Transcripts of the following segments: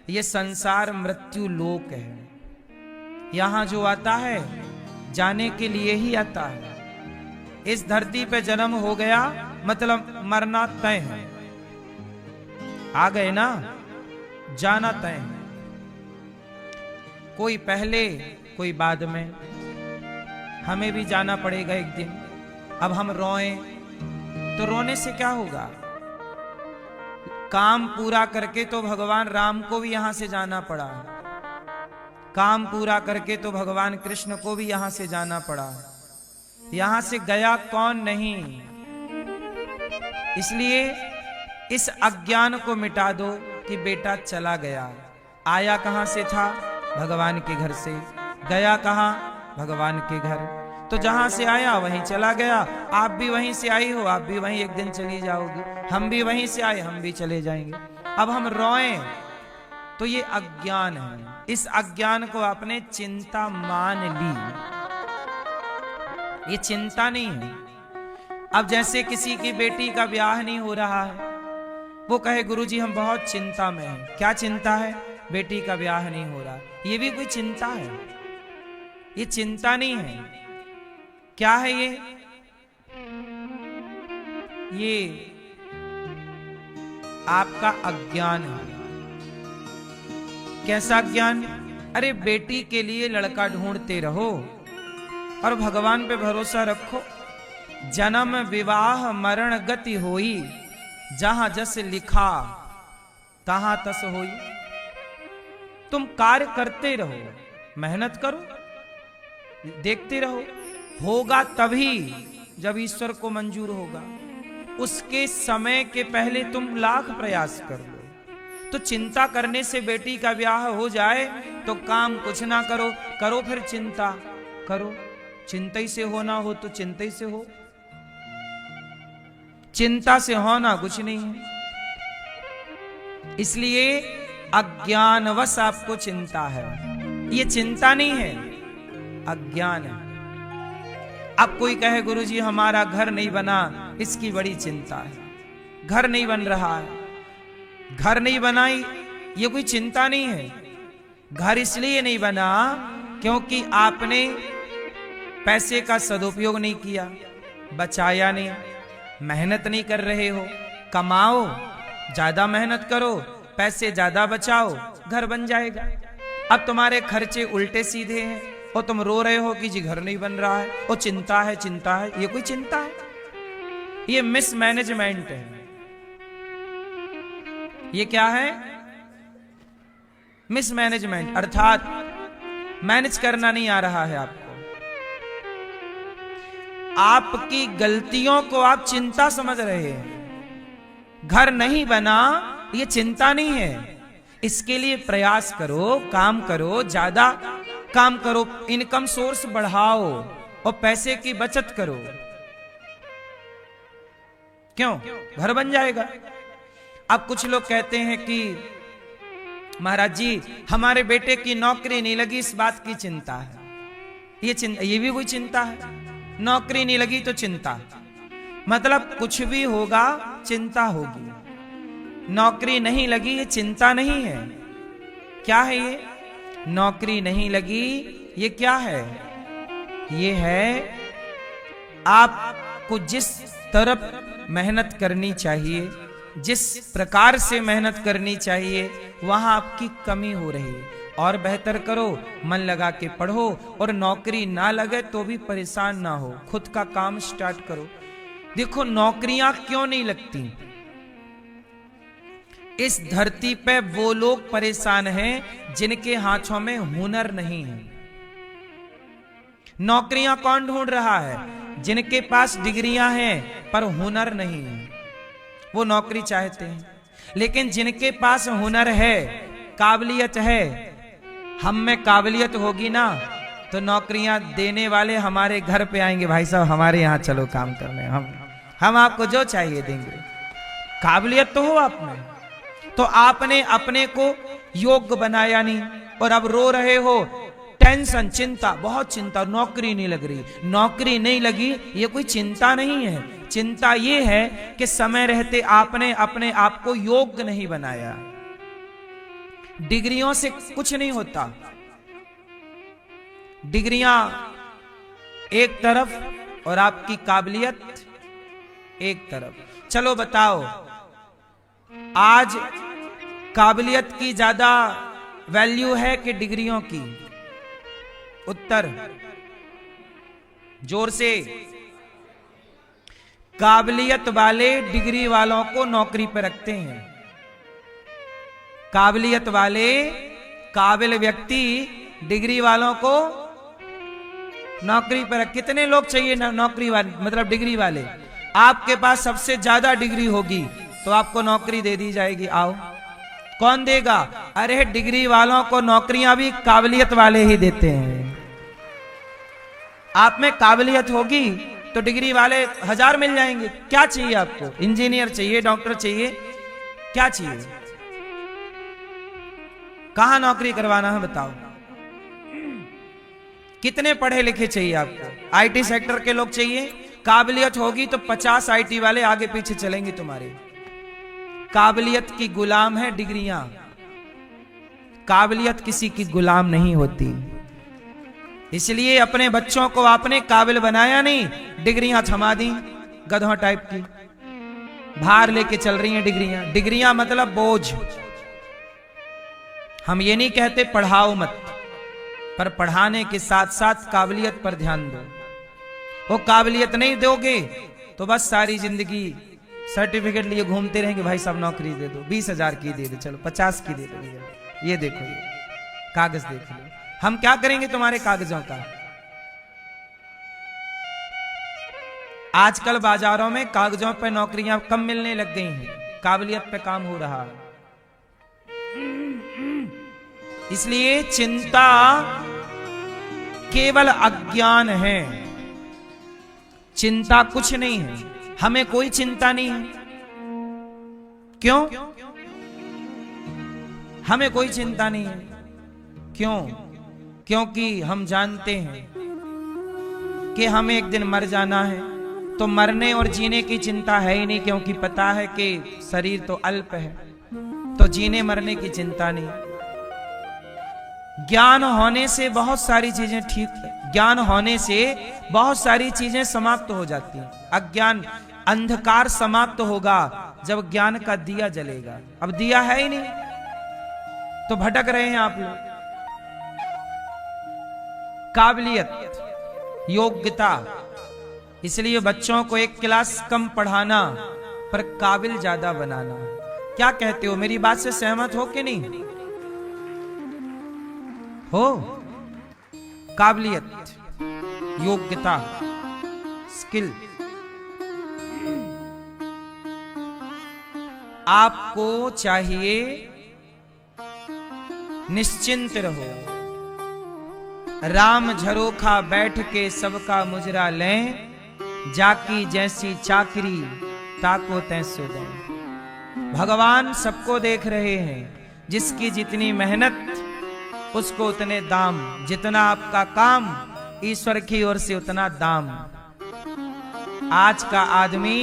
ये संसार मृत्यु लोक है। यहां जो आता है जाने के लिए ही आता है। इस धरती पे जन्म हो गया मतलब मरना तय है। आ गए ना, जाना तय है। कोई पहले कोई बाद में, हमें भी जाना पड़ेगा एक दिन। अब हम रोएं तो रोने से क्या होगा? काम पूरा करके तो भगवान राम को भी यहां से जाना पड़ा, काम पूरा करके तो भगवान कृष्ण को भी यहां से जाना पड़ा। यहां से गया कौन नहीं। इसलिए इस अज्ञान को मिटा दो कि बेटा चला गया। आया कहां से था? भगवान के घर से। गया कहां? भगवान के घर। तो जहां से आया वहीं चला गया। आप भी वहीं से आई हो, आप भी वहीं एक दिन चली जाओगी। हम भी वहीं से आए, हम भी चले जाएंगे। अब हम रोएं तो ये अज्ञान है। इस अज्ञान को आपने चिंता मान ली। ये चिंता नहीं है। अब जैसे किसी की बेटी का ब्याह नहीं हो रहा है, वो कहे गुरुजी हम बहुत चिंता में हैं। क्या चिंता है? बेटी का ब्याह नहीं हो रहा। ये भी कोई चिंता है? ये चिंता नहीं है। क्या है ये? ये आपका अज्ञान है। कैसा ज्ञान? अरे बेटी के लिए लड़का ढूंढते रहो और भगवान पे भरोसा रखो। जन्म विवाह मरण गति होई, जहां जस लिखा तहां तस होई। तुम कार्य करते रहो, मेहनत करो, देखते रहो। होगा तभी जब ईश्वर को मंजूर होगा। उसके समय के पहले तुम लाख प्रयास कर लो। तो चिंता करने से बेटी का ब्याह हो जाए तो काम कुछ ना करो, करो फिर चिंता करो। चिंता ही से होना हो तो चिंता ही से हो, चिंता से होना कुछ नहीं है। इसलिए अज्ञानवश आपको चिंता है। ये चिंता नहीं है, अज्ञान है। अब कोई कहे गुरुजी हमारा घर नहीं बना, इसकी बड़ी चिंता है। घर नहीं बन रहा है, घर नहीं बनाई, ये कोई चिंता नहीं है। घर इसलिए नहीं बना क्योंकि आपने पैसे का सदुपयोग नहीं किया, बचाया नहीं, मेहनत नहीं कर रहे हो। कमाओ, ज्यादा मेहनत करो, पैसे ज्यादा बचाओ, घर बन जाएगा। अब तुम्हारे खर्चे उल्टे सीधे हैं और तुम रो रहे हो कि जी घर नहीं बन रहा है और चिंता है, चिंता है। ये कोई चिंता है? ये मिसमैनेजमेंट है। ये क्या है? मिसमैनेजमेंट, अर्थात मैनेज करना नहीं आ रहा है आपको। आपकी गलतियों को आप चिंता समझ रहे हैं। घर नहीं बना ये चिंता नहीं है। इसके लिए प्रयास करो, काम करो, ज्यादा काम करो, इनकम सोर्स बढ़ाओ और पैसे की बचत करो। क्यों? घर बन जाएगा। अब कुछ लोग कहते हैं कि महाराज जी हमारे बेटे की नौकरी नहीं लगी, इस बात की चिंता है। ये भी कोई चिंता है? नौकरी नहीं लगी तो चिंता, मतलब कुछ भी होगा चिंता होगी। नौकरी नहीं लगी ये चिंता नहीं है। क्या है ये? नौकरी नहीं लगी ये क्या है? ये है आपको जिस तरफ मेहनत करनी चाहिए, जिस प्रकार से मेहनत करनी चाहिए, वहां आपकी कमी हो रही है। और बेहतर करो, मन लगा के पढ़ो और नौकरी ना लगे तो भी परेशान ना हो, खुद का काम स्टार्ट करो। देखो नौकरियां क्यों नहीं लगती? इस धरती पे वो लोग परेशान हैं जिनके हाथों में हुनर नहीं है। नौकरियां कौन ढूंढ रहा है? जिनके पास डिग्रियां हैं पर हुनर नहीं है, वो नौकरी चाहते हैं। लेकिन जिनके पास हुनर है, काबिलियत है, हम में काबिलियत होगी ना तो नौकरियां देने वाले हमारे घर पे आएंगे। भाई साहब हमारे यहाँ चलो काम करने, हम आपको जो चाहिए देंगे। काबिलियत तो हो आप में, तो आपने अपने को योग्य बनाया नहीं और अब रो रहे हो। टेंशन, चिंता, बहुत चिंता, नौकरी नहीं लग रही। नौकरी नहीं लगी ये कोई चिंता नहीं है। चिंता ये है कि समय रहते आपने अपने आप को योग्य नहीं बनाया। डिग्रियों से कुछ नहीं होता। डिग्रियां एक तरफ और आपकी काबिलियत एक तरफ। चलो बताओ, आज काबिलियत की ज्यादा वैल्यू है कि डिग्रियों की? उत्तर जोर से। काबिलियत वाले डिग्री वालों को नौकरी पर रखते हैं। काबिलियत वाले, काबिल व्यक्ति डिग्री वालों को नौकरी पर। कितने लोग चाहिए नौकरी वाले, मतलब डिग्री वाले? आपके पास सबसे ज्यादा डिग्री होगी तो आपको नौकरी दे दी जाएगी। आओ, कौन देगा? अरे डिग्री वालों को नौकरियां भी काबिलियत वाले ही देते हैं। आप में काबिलियत होगी तो डिग्री वाले 1000 मिल जाएंगे। क्या चाहिए आपको? इंजीनियर चाहिए, डॉक्टर चाहिए, क्या चाहिए? कहां नौकरी करवाना है बताओ? कितने पढ़े लिखे चाहिए आपको? आईटी सेक्टर के लोग चाहिए। काबिलियत होगी तो 50 आईटी वाले आगे पीछे चलेंगे तुम्हारे। काबिलियत की गुलाम है डिग्रियां। काबिलियत किसी की गुलाम नहीं होती। इसलिए अपने बच्चों को आपने काबिल बनाया नहीं, डिग्रियां थमा दी गधों टाइप की। बाहर लेके चल रही हैं डिग्रियां। डिग्रियां मतलब बोझ। हम ये नहीं कहते पढ़ाओ मत, पर पढ़ाने के साथ साथ काबिलियत पर ध्यान दो। वो काबिलियत नहीं दोगे तो बस सारी जिंदगी सर्टिफिकेट लिए घूमते रहेंगे। भाई साहब नौकरी दे दो, 20,000 की दे दो, चलो 50 की दे दो, ये देखो ये कागज देख लो। हम क्या करेंगे तुम्हारे कागजों का? आजकल बाजारों में कागजों पर नौकरियां कम मिलने लग गई हैं, काबिलियत पे काम हो रहा है। इसलिए चिंता केवल अज्ञान है, चिंता कुछ नहीं है। हमें कोई चिंता नहीं है। क्यों? हमें कोई चिंता नहीं है। क्यों? क्योंकि हम जानते हैं कि हमें एक दिन मर जाना है, तो मरने और जीने की चिंता है ही नहीं, क्योंकि पता है कि शरीर तो अल्प है, तो जीने मरने की चिंता नहीं। ज्ञान होने से बहुत सारी चीजें ठीक है, ज्ञान होने से बहुत सारी चीजें समाप्त हो जाती हैं। अज्ञान, अंधकार समाप्त होगा जब ज्ञान का दिया जलेगा। अब दिया है ही नहीं तो भटक रहे हैं आप लोग। काबिलियत, योग्यता, इसलिए बच्चों को एक क्लास कम पढ़ाना पर काबिल ज्यादा बनाना। क्या कहते हो? मेरी बात से सहमत हो कि नहीं हो? काबिलियत, योग्यता, स्किल। आपको चाहिए निश्चिंत रहो, राम झरोखा बैठ के सबका मुजरा लें, जाकी जैसी चाकरी ताको तैसो दें। भगवान सबको देख रहे हैं, जिसकी जितनी मेहनत उसको उतने दाम, जितना आपका काम ईश्वर की ओर से उतना दाम। आज का आदमी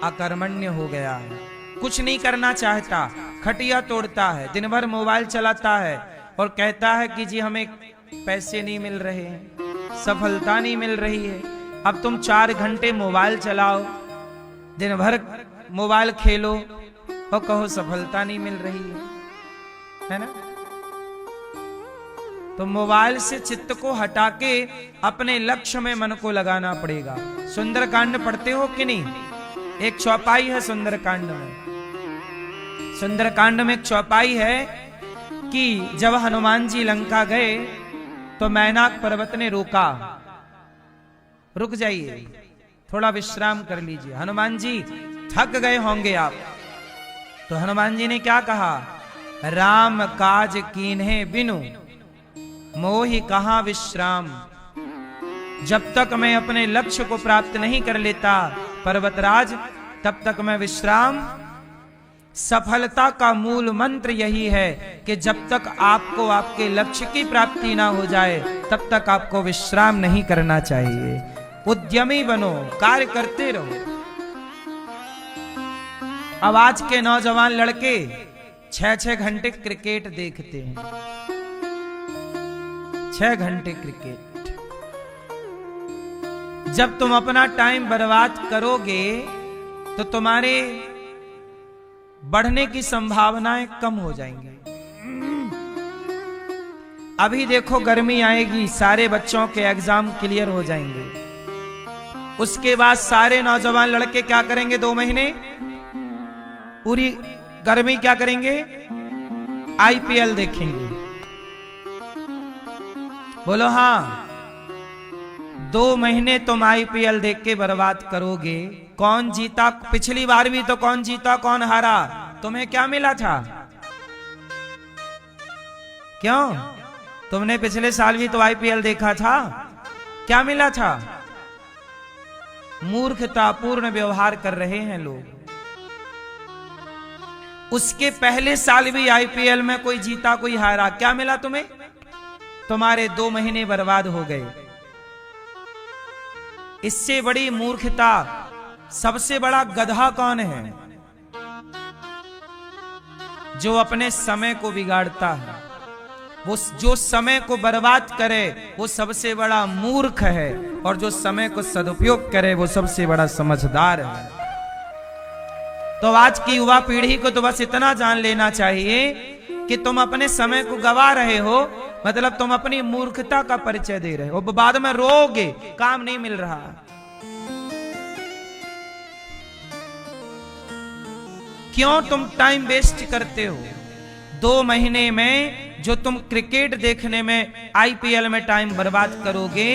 अकर्मण्य हो गया है, कुछ नहीं करना चाहता, खटिया तोड़ता है, दिन भर मोबाइल चलाता है और कहता है कि जी हमें पैसे नहीं मिल रहे हैं, सफलता नहीं मिल रही है। अब तुम 4 घंटे मोबाइल चलाओ, दिन भर मोबाइल खेलो और कहो सफलता नहीं मिल रही है ना? तो मोबाइल से चित्त को हटा के अपने लक्ष्य में मन को लगाना पड़ेगा। सुंदरकांड पढ़ते हो कि नहीं? एक चौपाई है सुंदरकांड में। सुंदरकांड में एक चौपाई है कि जब हनुमान जी लंका गए तो मैनाक पर्वत ने रोका, रुक जाइए, थोड़ा विश्राम कर लीजिए, हनुमान जी थक गए होंगे आप। तो हनुमान जी ने क्या कहा? राम काज कीन्हे बिनु मोहि कहां विश्राम। जब तक मैं अपने लक्ष्य को प्राप्त नहीं कर लेता पर्वतराज, तब तक मैं विश्राम। सफलता का मूल मंत्र यही है कि जब तक आपको आपके लक्ष्य की प्राप्ति ना हो जाए तब तक आपको विश्राम नहीं करना चाहिए। उद्यमी बनो, कार्य करते रहो। अब आज के नौजवान लड़के 6-6 घंटे क्रिकेट देखते हैं, 6 घंटे क्रिकेट। जब तुम अपना टाइम बर्बाद करोगे तो तुम्हारे बढ़ने की संभावनाएं कम हो जाएंगी। अभी देखो गर्मी आएगी, सारे बच्चों के एग्जाम क्लियर हो जाएंगे, उसके बाद सारे नौजवान लड़के क्या करेंगे, 2 महीने पूरी गर्मी क्या करेंगे, आईपीएल देखेंगे। बोलो हाँ, 2 महीने तुम आईपीएल देख के बर्बाद करोगे। कौन जीता, पिछली बार भी तो कौन जीता कौन हारा, तुम्हें क्या मिला था? क्यों? तुमने पिछले साल भी तो आईपीएल देखा था, क्या मिला था? मूर्खतापूर्ण व्यवहार कर रहे हैं लोग। उसके पहले साल भी आईपीएल में कोई जीता कोई हारा, क्या मिला तुम्हें? तुम्हारे 2 महीने बर्बाद हो गए। इससे बड़ी मूर्खता, सबसे बड़ा गधा कौन है? जो अपने समय को बिगाड़ता है, वो जो समय को बर्बाद करे वो सबसे बड़ा मूर्ख है, और जो समय को सदुपयोग करे वो सबसे बड़ा समझदार है। तो आज की युवा पीढ़ी को तो बस इतना जान लेना चाहिए कि तुम अपने समय को गवा रहे हो, मतलब तुम अपनी मूर्खता का परिचय दे रहे हो, बाद में रोओगे काम नहीं मिल रहा। क्यों तुम टाइम वेस्ट करते हो? 2 महीने में जो तुम क्रिकेट देखने में, आईपीएल में टाइम बर्बाद करोगे,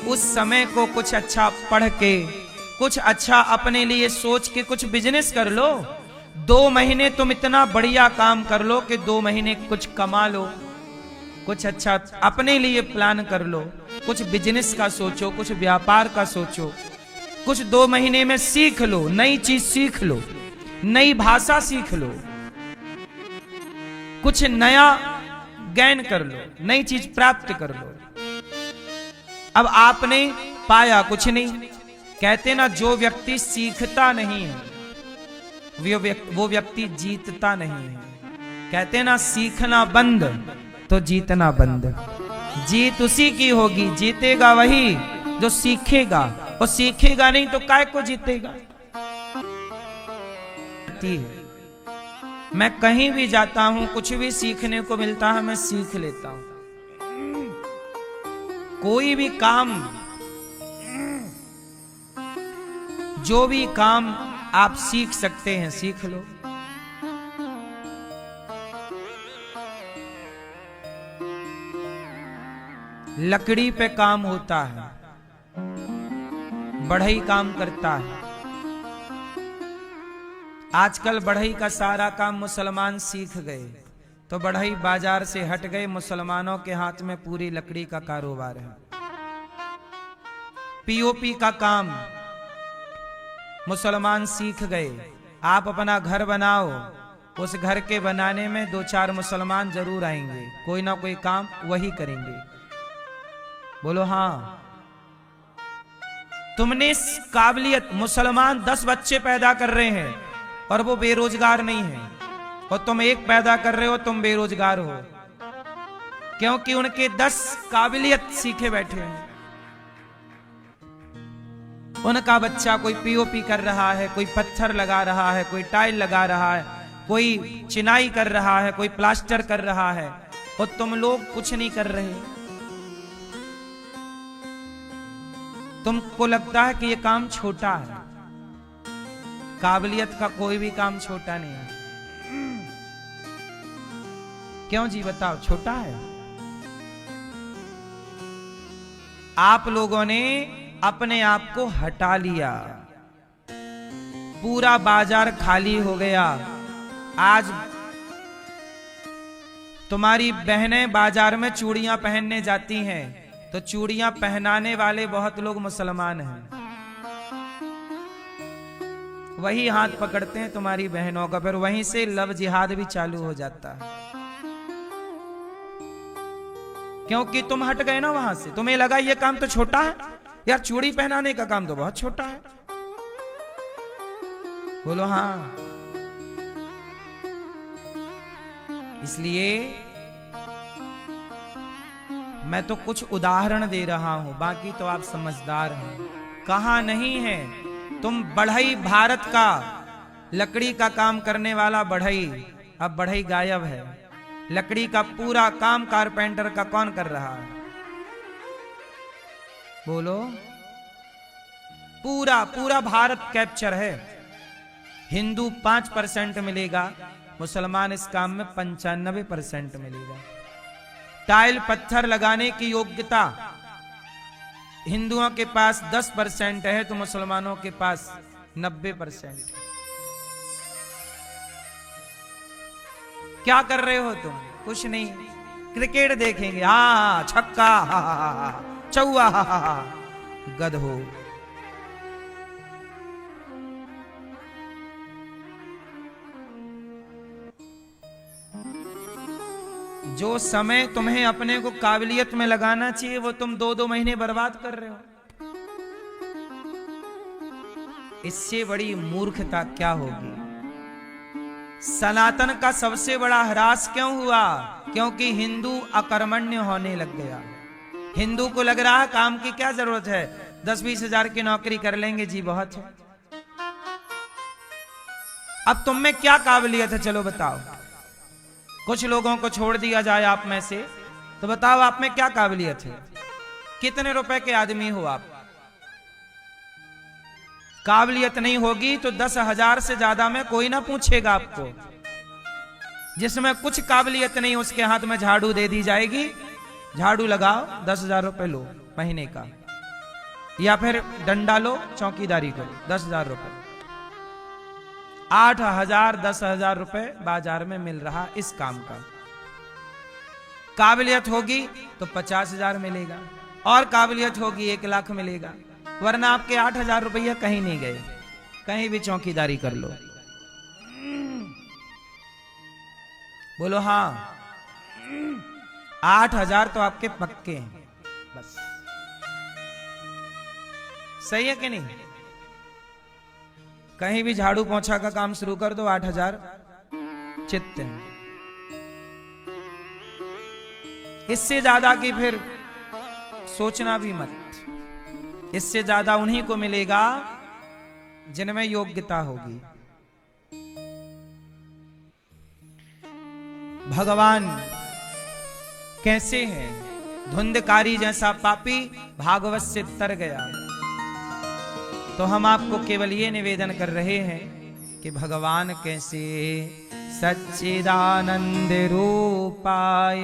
उस समय को कुछ अच्छा पढ़ के, कुछ अच्छा अपने लिए सोच के कुछ बिजनेस कर लो। 2 महीने तुम इतना बढ़िया काम कर लो कि 2 महीने कुछ कमा लो, कुछ अच्छा अपने लिए प्लान कर लो, कुछ बिजनेस का सोचो, कुछ व्यापार का सोचो, कुछ 2 महीने में सीख लो, नई चीज सीख लो, नई भाषा सीख लो, कुछ नया ज्ञान कर लो, नई चीज प्राप्त कर लो। अब आपने पाया कुछ नहीं। कहते ना, जो व्यक्ति सीखता नहीं है वो व्यक्ति जीतता नहीं है। कहते ना, सीखना बंद तो जीतना बंद। जीत उसी की होगी, जीतेगा वही जो सीखेगा, और सीखेगा नहीं तो काय को जीतेगा। मैं कहीं भी जाता हूं, कुछ भी सीखने को मिलता है मैं सीख लेता हूं। कोई भी काम, जो भी काम आप सीख सकते हैं सीख लो। लकड़ी पे काम होता है, बढ़ई काम करता है। आजकल बढ़ई का सारा काम मुसलमान सीख गए, तो बढ़ई बाजार से हट गए, मुसलमानों के हाथ में पूरी लकड़ी का कारोबार है। पीओपी का काम मुसलमान सीख गए। आप अपना घर बनाओ, उस घर के बनाने में 2-4 मुसलमान जरूर आएंगे, कोई ना कोई काम वही करेंगे। बोलो हाँ। तुमने काबिलियत, मुसलमान 10 बच्चे पैदा कर रहे हैं और वो बेरोजगार नहीं है, और तुम 1 पैदा कर रहे हो, तुम बेरोजगार हो, क्योंकि उनके 10 काबिलियत सीखे बैठे हैं। उनका बच्चा कोई पीओपी कर रहा है, कोई पत्थर लगा रहा है, कोई टाइल लगा रहा है, कोई चिनाई कर रहा है, कोई प्लास्टर कर रहा है, और तुम लोग कुछ नहीं कर रहे। तुमको लगता है कि ये काम छोटा है। काबिलियत का कोई भी काम छोटा नहीं है। क्यों जी बताओ, छोटा है? आप लोगों ने अपने आप को हटा लिया, पूरा बाजार खाली हो गया। आज तुम्हारी बहनें बाजार में चूड़ियां पहनने जाती हैं, तो चूड़ियां पहनाने वाले बहुत लोग मुसलमान हैं। वही हाथ पकड़ते हैं तुम्हारी बहनों का, फिर वहीं से लव जिहाद भी चालू हो जाता है। क्योंकि तुम हट गए ना वहां से। तुम्हें लगा ये काम तो छोटा है यार, चूड़ी पहनाने का काम तो बहुत छोटा है। बोलो हाँ। इसलिए मैं तो कुछ उदाहरण दे रहा हूं, बाकी तो आप समझदार हैं। कहां नहीं है तुम बढ़ई, भारत का लकड़ी का काम करने वाला बढ़ई, अब बढ़ई गायब है। लकड़ी का पूरा काम कारपेंटर का कौन कर रहा है? बोलो। पूरा पूरा भारत कैप्चर है। हिंदू 5% मिलेगा, मुसलमान इस काम में 95% मिलेगा। टाइल पत्थर लगाने की योग्यता हिंदुओं के पास 10% है, तो मुसलमानों के पास 90%। क्या कर रहे हो तुम? कुछ नहीं, क्रिकेट देखेंगे। हा छक्का, हा चौवा, हा गधो। जो समय तुम्हें अपने को काबिलियत में लगाना चाहिए, वो तुम 2-2 महीने बर्बाद कर रहे हो। इससे बड़ी मूर्खता क्या होगी? सनातन का सबसे बड़ा ह्रास क्यों हुआ? क्योंकि हिंदू अकर्मण्य होने लग गया। हिंदू को लग रहा काम की क्या जरूरत है, 10-20 हजार की नौकरी कर लेंगे जी, बहुत है। अब तुम में क्या काबिलियत है, चलो बताओ। कुछ लोगों को छोड़ दिया जाए आप में से, तो बताओ आप में क्या काबिलियत है? कितने रुपए के आदमी हो आप? काबिलियत नहीं होगी तो 10,000 से ज्यादा में कोई ना पूछेगा आपको। जिसमें कुछ काबिलियत नहीं, उसके हाथ में झाड़ू दे दी जाएगी, झाड़ू लगाओ, 10,000 रुपए लो महीने का, या फिर डंडा लो, चौकीदारी करो, 10,000 रुपए। 8,000 10,000 रुपए बाजार में मिल रहा इस काम का। काबिलियत होगी तो 50,000 मिलेगा, और काबिलियत होगी 1 लाख मिलेगा, वरना आपके 8,000 रुपया कहीं नहीं गए। कहीं भी चौकीदारी कर लो। बोलो हाँ, 8,000 तो आपके पक्के हैं, बस। सही है कि नहीं? कहीं भी झाड़ू पोंछा का काम शुरू कर दो, 8,000 चित्त हैं। इससे ज्यादा की फिर सोचना भी मत। इससे ज्यादा उन्हीं को मिलेगा जिनमें योग्यता होगी। भगवान कैसे हैं? धुंधकारी जैसा पापी भागवत से तर गया। तो हम आपको केवल ये निवेदन कर रहे हैं कि भगवान कैसे? सच्चिदानंद रूपाय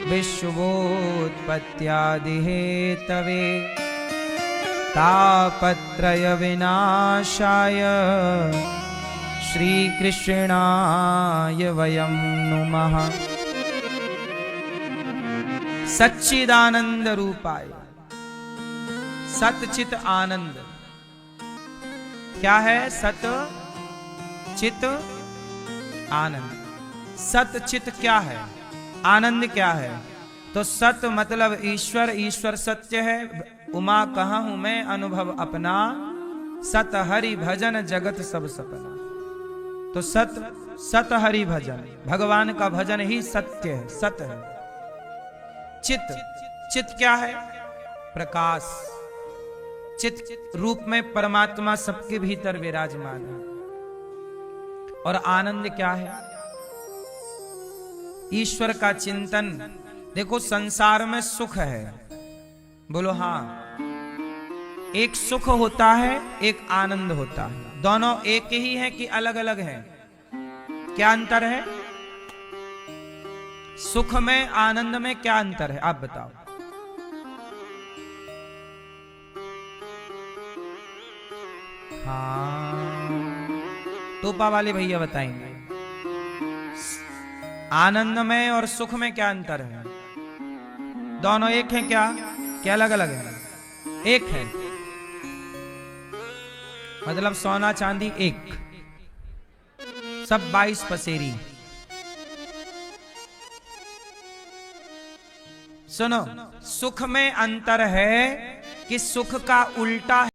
विश्वोत्पत्त्यादि हेतवे तापत्रय विनाशाय श्री कृष्णाय वयं नुमः। सच्चिदानंद रूपाय, सतचित आनंद। क्या है? सत चित आनंद। सतचित क्या है? आनंद क्या है? तो सत मतलब ईश्वर, ईश्वर सत्य है। उमा कहाँ हूं मैं अनुभव अपना, सत हरि भजन जगत सब सपना। तो सत, सत हरि भजन, भगवान का भजन ही सत्य है, सत है। चित, चित क्या है? प्रकाश। चित रूप में परमात्मा सबके भीतर विराजमान है। और आनंद क्या है? ईश्वर का चिंतन। देखो संसार में सुख है, बोलो हाँ। एक सुख होता है, एक आनंद होता है। दोनों एक ही है कि अलग अलग है? क्या अंतर है? सुख में आनंद में क्या अंतर है, आप बताओ। हाँ, टोपा वाले भैया बताएंगे। आनंद में और सुख में क्या अंतर है? दोनों एक हैं क्या? क्या अलग अलग है? एक है। मतलब सोना चांदी एक, सब 22 पसेरी। सुनो, सुख में अंतर है कि सुख का उल्टा